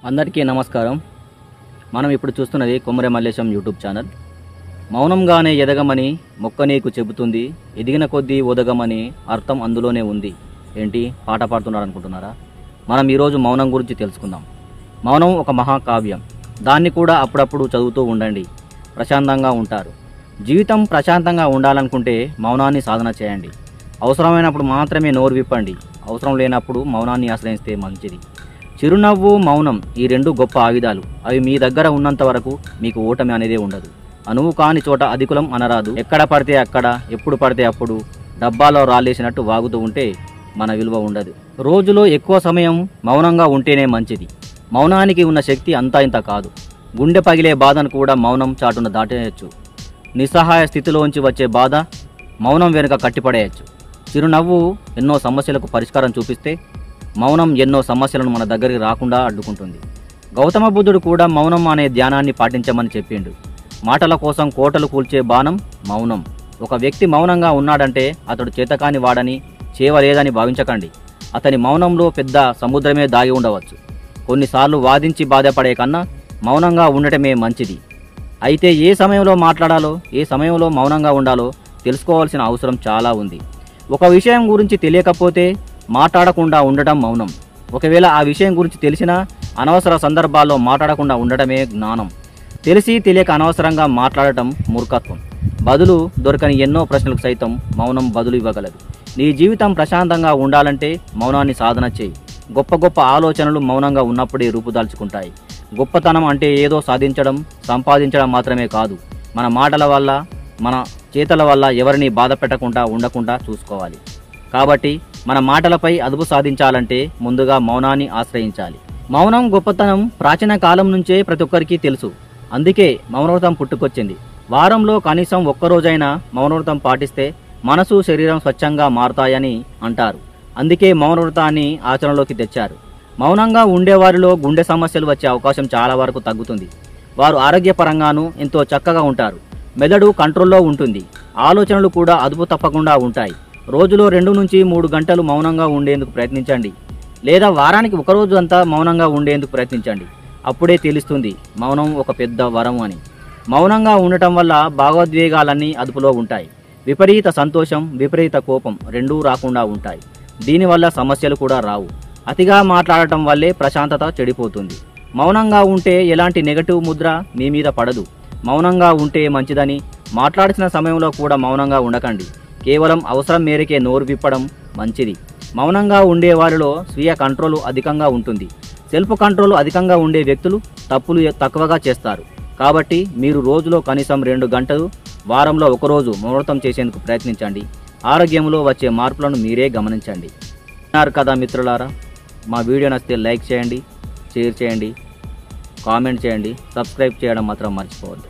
అందరికీ నమస్కారం. మనం ఇప్పుడు చూస్తున్నది కొమ్మరె మల్లేశం యూట్యూబ్ ఛానల్. మౌనంగానే ఎదగమని మొక్క నీకు చెబుతుంది, ఎదిగిన కొద్దీ ఒదగమని అర్థం అందులోనే ఉంది. ఏంటి పాట పాడుతున్నారు అనుకుంటున్నారా? మనం ఈరోజు మౌనం గురించి తెలుసుకుందాం. మౌనం ఒక మహాకావ్యం. దాన్ని కూడా అప్పుడప్పుడు చదువుతూ ఉండండి, ప్రశాంతంగా ఉంటారు. జీవితం ప్రశాంతంగా ఉండాలనుకుంటే మౌనాన్ని సాధన చేయండి. అవసరమైనప్పుడు మాత్రమే నోరు విప్పండి, అవసరం లేనప్పుడు మౌనాన్ని ఆశ్రయిస్తే మంచిది. చిరునవ్వు, మౌనం ఈ రెండు గొప్ప ఆయుధాలు. అవి మీ దగ్గర ఉన్నంత వరకు మీకు ఓటమి అనేదే ఉండదు. అనువు కాని చోట అధికులం అనరాదు. ఎక్కడ పడితే అక్కడ, ఎప్పుడు పడితే అప్పుడు డబ్బాలో రాలేసినట్టు వాగుతూ ఉంటే మన విలువ ఉండదు. రోజులో ఎక్కువ సమయం మౌనంగా ఉంటేనే మంచిది. మౌనానికి ఉన్న శక్తి అంతా ఇంత కాదు. గుండె పగిలే బాధను కూడా మౌనం చాటున దాటేయచ్చు. నిస్సహాయ స్థితిలోంచి వచ్చే బాధ మౌనం వెనుక కట్టిపడేయచ్చు. చిరునవ్వు ఎన్నో సమస్యలకు పరిష్కారం చూపిస్తే మౌనం ఎన్నో సమస్యలను మన దగ్గరికి రాకుండా అడ్డుకుంటుంది. గౌతమ బుద్ధుడు కూడా మౌనం అనే ధ్యానాన్ని పాటించమని చెప్పిండు. మాటల కోసం కోటలు కూల్చే బాణం మౌనం. ఒక వ్యక్తి మౌనంగా ఉన్నాడంటే అతడు చేతకాని వాడని, చేయలేదని భావించకండి. అతని మౌనంలో పెద్ద సముద్రమే దాగి ఉండవచ్చు. కొన్నిసార్లు వాదించి బాధపడే కన్నా మౌనంగా ఉండటమే మంచిది. అయితే ఏ సమయంలో మాట్లాడాలో, ఏ సమయంలో మౌనంగా ఉండాలో తెలుసుకోవాల్సిన అవసరం చాలా ఉంది. ఒక విషయం గురించి తెలియకపోతే మాట్లాడకుండా ఉండటం మౌనం. ఒకవేళ ఆ విషయం గురించి తెలిసినా అనవసర సందర్భాల్లో మాట్లాడకుండా ఉండటమే జ్ఞానం. తెలిసి తెలియక అనవసరంగా మాట్లాడటం మూర్ఖత్వం. బదులు దొరకని ఎన్నో ప్రశ్నలకు సైతం మౌనం బదులు ఇవ్వగలదు. నీ జీవితం ప్రశాంతంగా ఉండాలంటే మౌనాన్ని సాధన చేయి. గొప్ప గొప్ప ఆలోచనలు మౌనంగా ఉన్నప్పుడే రూపుదాల్చుకుంటాయి. గొప్పతనం అంటే ఏదో సాధించడం, సంపాదించడం మాత్రమే కాదు. మన మాటల వల్ల, మన చేతల వల్ల ఎవరిని బాధ పెట్టకుండా ఉండకుండా చూసుకోవాలి. కాబట్టి మన మాటలపై అదుపు సాధించాలంటే ముందుగా మౌనాన్ని ఆశ్రయించాలి. మౌనం గొప్పతనం ప్రాచీన కాలం నుంచే ప్రతి ఒక్కరికి తెలుసు. అందుకే మౌనవ్రతం పుట్టుకొచ్చింది. వారంలో కనీసం ఒక్కరోజైనా మౌనవ్రతం పాటిస్తే మనసు, శరీరం స్వచ్ఛంగా మారుతాయని అంటారు. అందుకే మౌనవ్రతాన్ని ఆచరణలోకి తెచ్చారు. మౌనంగా ఉండేవారిలో గుండె సమస్యలు వచ్చే అవకాశం చాలా వరకు తగ్గుతుంది. వారు ఆరోగ్యపరంగానూ ఎంతో చక్కగా ఉంటారు. మెదడు కంట్రోల్లో ఉంటుంది. ఆలోచనలు కూడా అదుపు తప్పకుండా ఉంటాయి. రోజులో 2 నుంచి 3 గంటలు మౌనంగా ఉండేందుకు ప్రయత్నించండి. లేదా వారానికి ఒక రోజు అంతా మౌనంగా ఉండేందుకు ప్రయత్నించండి. అప్పుడే తెలుస్తుంది మౌనం ఒక పెద్ద వరం అని. మౌనంగా ఉండటం వల్ల భావోద్వేగాలన్నీ అదుపులో ఉంటాయి. విపరీత సంతోషం, విపరీత కోపం రెండూ రాకుండా ఉంటాయి. దీనివల్ల సమస్యలు కూడా రావు. అతిగా మాట్లాడటం వల్లే ప్రశాంతత చెడిపోతుంది. మౌనంగా ఉంటే ఎలాంటి నెగటివ్ ముద్ర మీ మీద పడదు. మౌనంగా ఉంటే మంచిదని, మాట్లాడాల్సిన సమయంలో కూడా మౌనంగా ఉండకండి. కేవలం అవసరం మేరకే నోరు విప్పడం మంచిది. మౌనంగా ఉండే వారిలో స్వీయ కంట్రోల్ అధికంగా ఉంటుంది. సెల్ఫ్ కంట్రోల్ అధికంగా ఉండే వ్యక్తులు తప్పులు తక్కువగా చేస్తారు. కాబట్టి మీరు రోజులో కనీసం 2 గంటలు, వారంలో ఒకరోజు మౌనవ్రతం చేసేందుకు ప్రయత్నించండి. ఆరోగ్యంలో వచ్చే మార్పులను మీరే గమనించండి. విన్నారు కదా మిత్రులారా, మా వీడియో నచ్చితే లైక్ చేయండి, షేర్ చేయండి, కామెంట్ చేయండి, సబ్స్క్రైబ్ చేయడం మాత్రం మర్చిపోవద్దు.